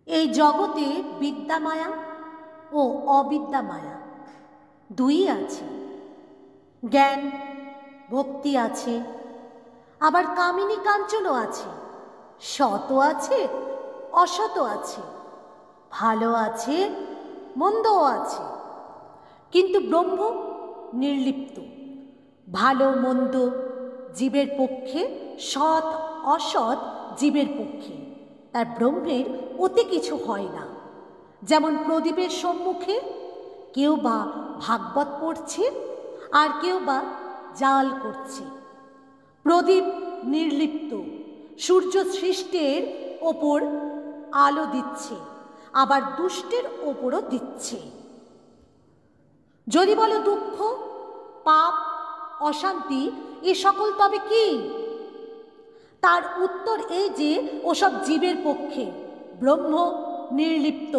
এই জগতে বিদ্যা মায়া ও অবিদ্যা মায়া দুই আছে। জ্ঞান ভক্তি আছে, আবার কামিনী কাঞ্চনও আছে, সতও আছে অসতও আছে, ভালো আছে মন্দও আছে। কিন্তু ব্রহ্ম নির্লিপ্ত, ভালো মন্দ জীবের পক্ষে, সৎ অসৎ জীবের পক্ষে। তার ব্রহ্মের অতি কিছু হয় না। যেমন প্রদীপের সম্মুখে কেউ বা ভাগবত পড়ছে, আর কেউ বা জাল করছে। প্রদীপ নির্লিপ্ত, সূর্য সৃষ্টের ওপর আলো দিচ্ছে, আবার দুষ্টের ওপরও দিচ্ছে। যদি বলো দুঃখ, পাপ, অশান্তি এ সকল তবে কি? তার উত্তর এই যে ওসব জীবের পক্ষে। ব্রহ্ম নির্লিপ্ত।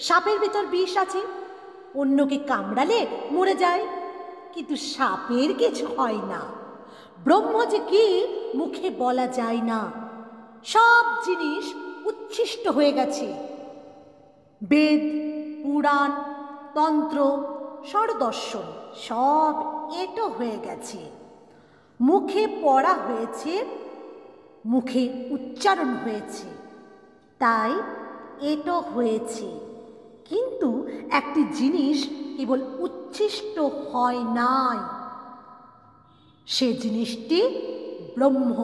সাপের ভিতর বিষ আছে, অন্যকে কামড়ালে মরে যায়, কিন্তু সাপের কিছু হয় না। ব্রহ্ম যে কি মুখে বলা যায় না। সব জিনিস উচ্ছিষ্ট হয়ে গেছে। বেদ, পুরাণ, তন্ত্র, স্বরদর্শন সব এটো হয়ে গেছে। মুখে পড়া হয়েছে, মুখে উচ্চারণ হয়েছে, তাই এটো হয়েছে। কিন্তু একটি জিনিস কেবল উচ্ছিষ্ট হয় নাই, সে জিনিসটি ব্রহ্ম।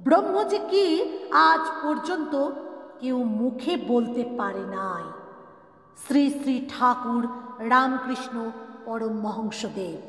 ব্রহ্ম যে কি আজ পর্যন্ত কেউ মুখে বলতে পারে নাই। শ্রী শ্রী ঠাকুর রামকৃষ্ণ পরমহংসদেব।